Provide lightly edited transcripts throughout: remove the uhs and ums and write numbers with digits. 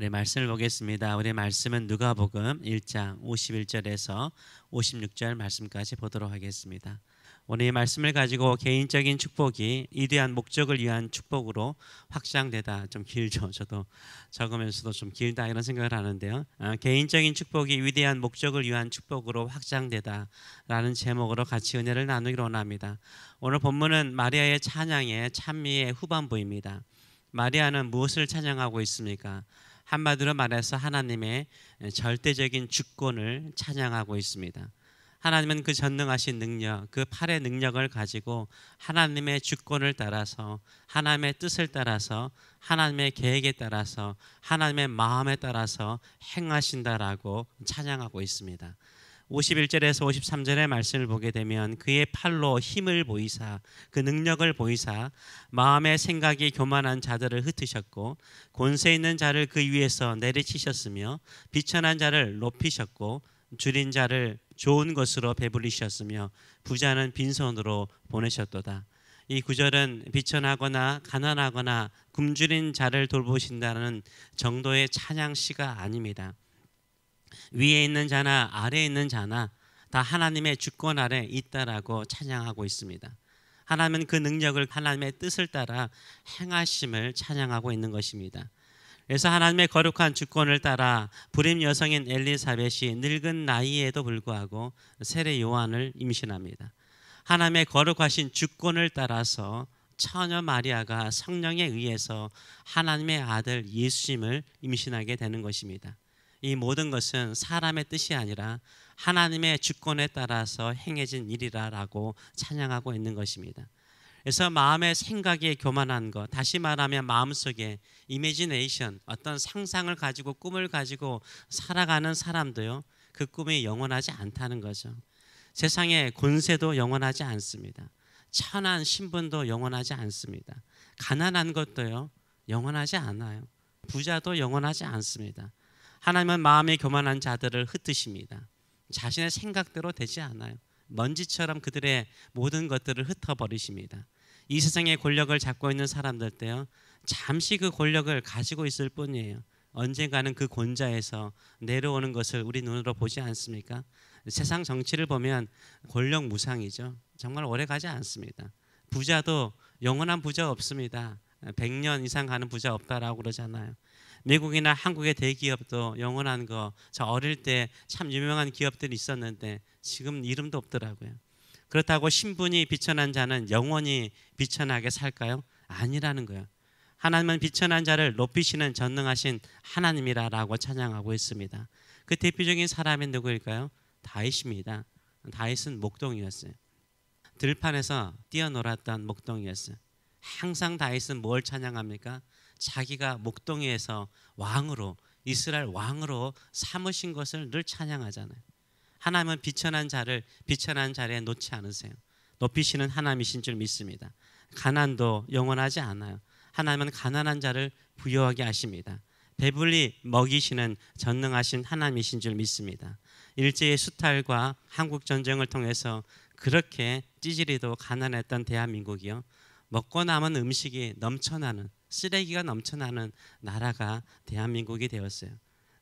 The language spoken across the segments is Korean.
우리 말씀을 보겠습니다. 우리 말씀은 누가복음 1장 51절에서 56절 말씀까지 보도록 하겠습니다. 오늘 이 말씀을 가지고 개인적인 축복이 위대한 목적을 위한 축복으로 확장되다. 좀 길죠. 저도 적으면서도 좀 길다 이런 생각을 하는데요. 개인적인 축복이 위대한 목적을 위한 축복으로 확장되다 라는 제목으로 같이 은혜를 나누기로 원합니다. 오늘 본문은 마리아의 찬양의 찬미의 후반부입니다. 마리아는 무엇을 찬양하고 있습니까? 한마디로 말해서 하나님의 절대적인 주권을 찬양하고 있습니다. 하나님은 그 전능하신 능력, 그 팔의 능력을 가지고 하나님의 주권을 따라서, 하나님의 뜻을 따라서, 하나님의 계획에 따라서, 하나님의 마음에 따라서 행하신다라고 찬양하고 있습니다. 51절에서 53절의 말씀을 보게 되면 그의 팔로 힘을 보이사, 그 능력을 보이사 마음의 생각이 교만한 자들을 흩으셨고 권세 있는 자를 그 위에서 내리치셨으며 비천한 자를 높이셨고 줄인 자를 좋은 것으로 배불리셨으며 부자는 빈손으로 보내셨도다. 이 구절은 비천하거나 가난하거나 굶주린 자를 돌보신다는 정도의 찬양시가 아닙니다. 위에 있는 자나 아래에 있는 자나 다 하나님의 주권 아래 있다라고 찬양하고 있습니다. 하나님은 그 능력을 하나님의 뜻을 따라 행하심을 찬양하고 있는 것입니다. 그래서 하나님의 거룩한 주권을 따라 불임 여성인 엘리사벳이 늙은 나이에도 불구하고 세례 요한을 임신합니다. 하나님의 거룩하신 주권을 따라서 처녀 마리아가 성령에 의해서 하나님의 아들 예수님을 임신하게 되는 것입니다. 이 모든 것은 사람의 뜻이 아니라 하나님의 주권에 따라서 행해진 일이라고 찬양하고 있는 것입니다. 그래서 마음의 생각이 교만한 것, 다시 말하면 마음속에 이미지네이션, 어떤 상상을 가지고 꿈을 가지고 살아가는 사람도요, 그 꿈이 영원하지 않다는 거죠. 세상의 권세도 영원하지 않습니다. 천한 신분도 영원하지 않습니다. 가난한 것도요 영원하지 않아요. 부자도 영원하지 않습니다. 하나님은 마음이 교만한 자들을 흩으십니다. 자신의 생각대로 되지 않아요. 먼지처럼 그들의 모든 것들을 흩어버리십니다. 이 세상의 권력을 잡고 있는 사람들 때요, 잠시 그 권력을 가지고 있을 뿐이에요. 언젠가는 그 권좌에서 내려오는 것을 우리 눈으로 보지 않습니까? 세상 정치를 보면 권력 무상이죠. 정말 오래 가지 않습니다. 부자도 영원한 부자 없습니다. 100년 이상 가는 부자 없다라고 그러잖아요. 미국이나 한국의 대기업도 영원한 거, 저 어릴 때 참 유명한 기업들이 있었는데 지금 이름도 없더라고요. 그렇다고 신분이 비천한 자는 영원히 비천하게 살까요? 아니라는 거예요. 하나님은 비천한 자를 높이시는 전능하신 하나님이라고 찬양하고 있습니다. 그 대표적인 사람이 누구일까요? 다윗입니다. 다윗은 목동이었어요. 들판에서 뛰어놀았던 목동이었어요. 항상 다윗은 뭘 찬양합니까? 자기가 목동에서 왕으로, 이스라엘 왕으로 삼으신 것을 늘 찬양하잖아요. 하나님은 비천한 자를 비천한 자리에 놓지 않으세요. 높이시는 하나님이신 줄 믿습니다. 가난도 영원하지 않아요. 하나님은 가난한 자를 부유하게 하십니다. 배불리 먹이시는 전능하신 하나님이신 줄 믿습니다. 일제의 수탈과 한국 전쟁을 통해서 그렇게 찌질이도 가난했던 대한민국이요, 먹고 남은 음식이 넘쳐나는, 쓰레기가 넘쳐나는 나라가 대한민국이 되었어요.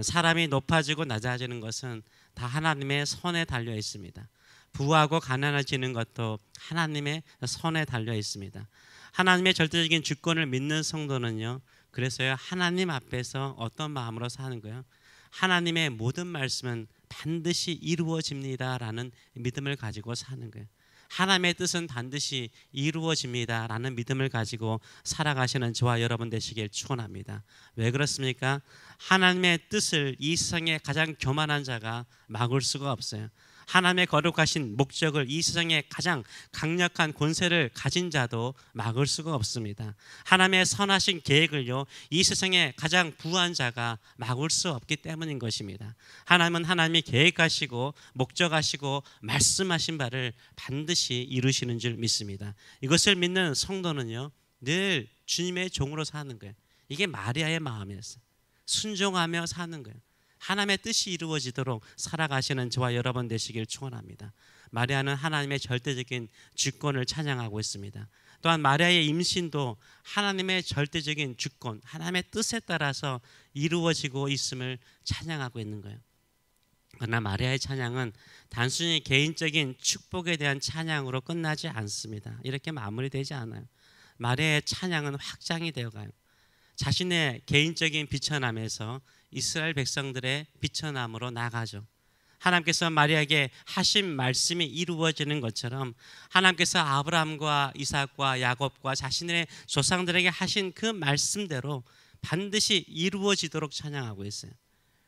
사람이 높아지고 낮아지는 것은 다 하나님의 손에 달려 있습니다. 부하고 가난해지는 것도 하나님의 손에 달려 있습니다. 하나님의 절대적인 주권을 믿는 성도는요, 그래서요 하나님 앞에서 어떤 마음으로 사는 거예요? 하나님의 모든 말씀은 반드시 이루어집니다라는 믿음을 가지고 사는 거예요. 하나님의 뜻은 반드시 이루어집니다라는 믿음을 가지고 살아가시는 저와 여러분 되시길 축원합니다. 왜 그렇습니까? 하나님의 뜻을 이 세상에 가장 교만한 자가 막을 수가 없어요. 하나님의 거룩하신 목적을 이 세상에 가장 강력한 권세를 가진 자도 막을 수가 없습니다. 하나님의 선하신 계획을요, 이 세상에 가장 부한 자가 막을 수 없기 때문인 것입니다. 하나님은 하나님이 계획하시고 목적하시고 말씀하신 바를 반드시 이루시는 줄 믿습니다. 이것을 믿는 성도는요, 늘 주님의 종으로 사는 거예요. 이게 마리아의 마음이었어요. 순종하며 사는 거예요. 하나님의 뜻이 이루어지도록 살아가시는 저와 여러분 되시길 축원합니다. 마리아는 하나님의 절대적인 주권을 찬양하고 있습니다. 또한 마리아의 임신도 하나님의 절대적인 주권, 하나님의 뜻에 따라서 이루어지고 있음을 찬양하고 있는 거예요. 그러나 마리아의 찬양은 단순히 개인적인 축복에 대한 찬양으로 끝나지 않습니다. 이렇게 마무리되지 않아요. 마리아의 찬양은 확장이 되어가요. 자신의 개인적인 비천함에서 이스라엘 백성들의 비천함으로 나가죠. 하나님께서 마리아에게 하신 말씀이 이루어지는 것처럼 하나님께서 아브라함과 이삭과 야곱과 자신의 조상들에게 하신 그 말씀대로 반드시 이루어지도록 찬양하고 있어요.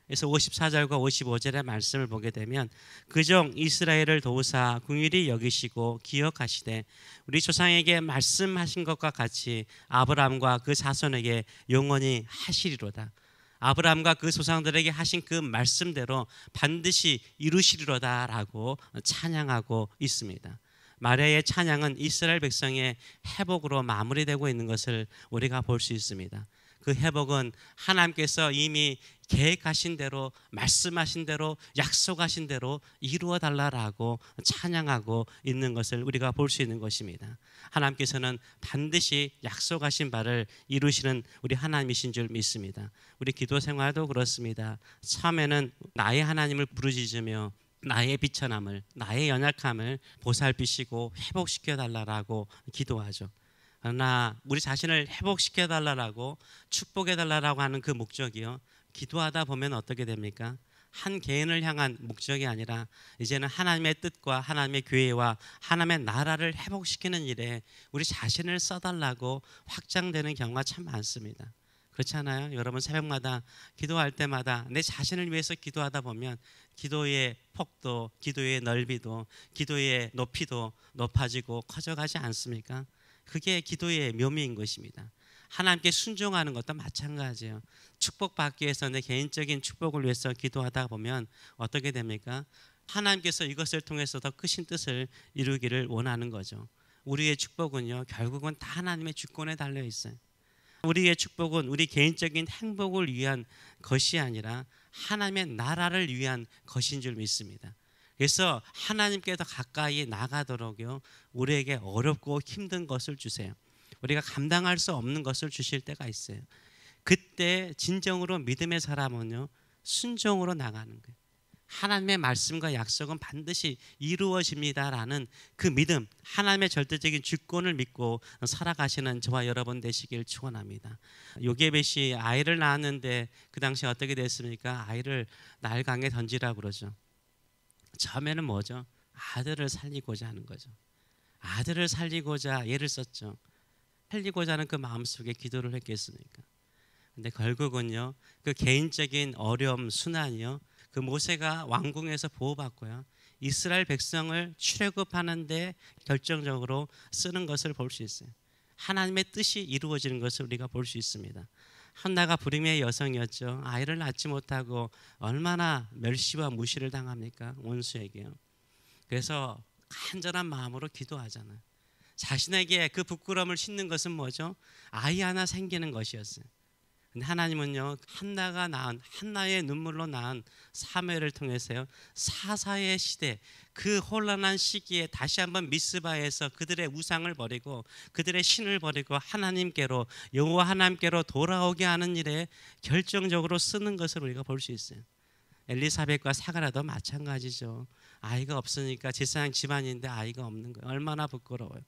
그래서 54절과 55절의 말씀을 보게 되면 그종 이스라엘을 도우사 긍휼히 여기시고 기억하시되 우리 조상에게 말씀하신 것과 같이 아브라함과 그 자손에게 영원히 하시리로다. 아브라함과 그 조상들에게 하신 그 말씀대로 반드시 이루시리로다라고 찬양하고 있습니다. 마리아의 찬양은 이스라엘 백성의 회복으로 마무리되고 있는 것을 우리가 볼 수 있습니다. 그 회복은 하나님께서 이미 계획하신 대로, 말씀하신 대로, 약속하신 대로 이루어 달라라고 찬양하고 있는 것을 우리가 볼 수 있는 것입니다. 하나님께서는 반드시 약속하신 바를 이루시는 우리 하나님이신 줄 믿습니다. 우리 기도 생활도 그렇습니다. 처음에는 나의 하나님을 부르짖으며 나의 비천함을, 나의 연약함을 보살피시고 회복시켜 달라라고 기도하죠. 그러나 우리 자신을 회복시켜 달라고 축복해 달라고 하는 그 목적이요, 기도하다 보면 어떻게 됩니까? 한 개인을 향한 목적이 아니라 이제는 하나님의 뜻과 하나님의 교회와 하나님의 나라를 회복시키는 일에 우리 자신을 써달라고 확장되는 경우가 참 많습니다. 그렇지 않아요? 여러분 새벽마다 기도할 때마다 내 자신을 위해서 기도하다 보면 기도의 폭도, 기도의 넓이도, 기도의 높이도 높아지고 커져가지 않습니까? 그게 기도의 묘미인 것입니다. 하나님께 순종하는 것도 마찬가지예요. 축복받기 위해서 내 개인적인 축복을 위해서 기도하다 보면 어떻게 됩니까? 하나님께서 이것을 통해서 더 크신 뜻을 이루기를 원하는 거죠. 우리의 축복은요, 결국은 다 하나님의 주권에 달려 있어요. 우리의 축복은 우리 개인적인 행복을 위한 것이 아니라 하나님의 나라를 위한 것인 줄 믿습니다. 그래서 하나님께 더 가까이 나가도록요, 우리에게 어렵고 힘든 것을 주세요. 우리가 감당할 수 없는 것을 주실 때가 있어요. 그때 진정으로 믿음의 사람은요, 순종으로 나가는 거예요. 하나님의 말씀과 약속은 반드시 이루어집니다라는 그 믿음, 하나님의 절대적인 주권을 믿고 살아가시는 저와 여러분 되시길 축원합니다. 요게벳이 아이를 낳았는데 그 당시 어떻게 됐습니까? 아이를 날강에 던지라 그러죠. 처음에는 뭐죠? 아들을 살리고자 하는 거죠. 아들을 살리고자 애를 썼죠. 살리고자 하는 그 마음속에 기도를 했겠습니까? 근데 결국은요, 그 개인적인 어려움, 순환이요, 그 모세가 왕궁에서 보호받고요, 이스라엘 백성을 출애굽하는데 결정적으로 쓰는 것을 볼 수 있어요. 하나님의 뜻이 이루어지는 것을 우리가 볼 수 있습니다. 한나가 불임의 여성이었죠. 아이를 낳지 못하고 얼마나 멸시와 무시를 당합니까? 원수에게요. 그래서 간절한 마음으로 기도하잖아요. 자신에게 그 부끄러움을 싣는 것은 뭐죠? 아이 하나 생기는 것이었어요. 근데 하나님은요, 한나가 낳은, 한나의 눈물로 낳은 사무엘을 통해서요, 사사의 시대, 그 혼란한 시기에 다시 한번 미스바에서 그들의 우상을 버리고 그들의 신을 버리고 하나님께로, 여호와 하나님께로 돌아오게 하는 일에 결정적으로 쓰는 것을 우리가 볼 수 있어요. 엘리사벳과 사가라도 마찬가지죠. 아이가 없으니까 제사장 집안인데 아이가 없는 거예요. 얼마나 부끄러워요.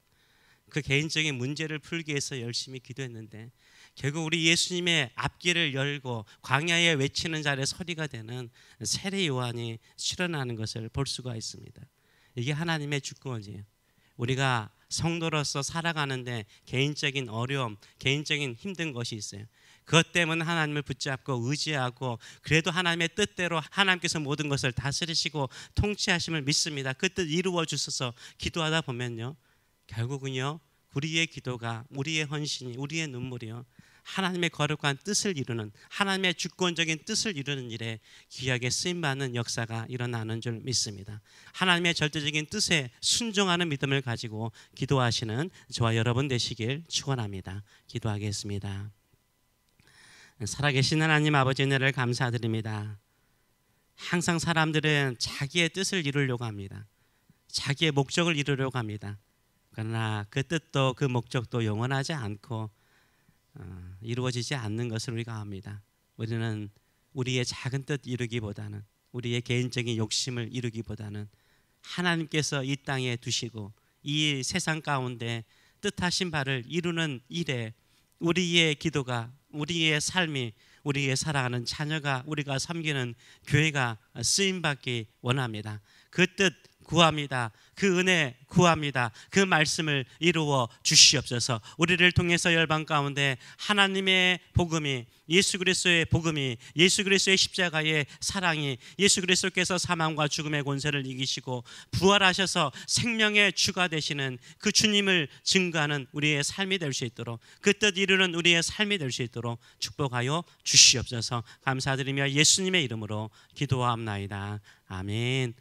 그 개인적인 문제를 풀기 위해서 열심히 기도했는데 결국 우리 예수님의 앞길을 열고 광야에 외치는 자리에 서리가 되는 세례 요한이 출현하는 것을 볼 수가 있습니다. 이게 하나님의 주권이에요. 우리가 성도로서 살아가는데 개인적인 어려움, 개인적인 힘든 것이 있어요. 그것 때문에 하나님을 붙잡고 의지하고 그래도 하나님의 뜻대로 하나님께서 모든 것을 다스리시고 통치하심을 믿습니다. 그 뜻 이루어 주셔서 기도하다 보면요, 결국은요, 우리의 기도가, 우리의 헌신이, 우리의 눈물이요, 하나님의 거룩한 뜻을 이루는, 하나님의 주권적인 뜻을 이루는 일에 귀하게 쓰임받는 역사가 일어나는 줄 믿습니다. 하나님의 절대적인 뜻에 순종하는 믿음을 가지고 기도하시는 저와 여러분 되시길 축원합니다. 기도하겠습니다. 살아계신 하나님 아버지, 은혜를 감사드립니다. 항상 사람들은 자기의 뜻을 이루려고 합니다. 자기의 목적을 이루려고 합니다. 그러나 그 뜻도 그 목적도 영원하지 않고 이루어지지 않는 것을 우리가 압니다. 우리는 우리의 작은 뜻 이루기보다는, 우리의 개인적인 욕심을 이루기보다는 하나님께서 이 땅에 두시고 이 세상 가운데 뜻하신 바를 이루는 일에 우리의 기도가, 우리의 삶이, 우리의 사랑하는 자녀가, 우리가 섬기는 교회가 쓰임받기 원합니다. 그 뜻 구합니다. 그 은혜 구합니다. 그 말씀을 이루어 주시옵소서. 우리를 통해서 열방 가운데 하나님의 복음이, 예수 그리스도의 복음이, 예수 그리스도의 십자가의 사랑이, 예수 그리스도께서 사망과 죽음의 권세를 이기시고 부활하셔서 생명의 주가 되시는 그 주님을 증거하는 우리의 삶이 될 수 있도록, 그 뜻 이루는 우리의 삶이 될 수 있도록 축복하여 주시옵소서. 감사드리며 예수님의 이름으로 기도하옵나이다. 아멘.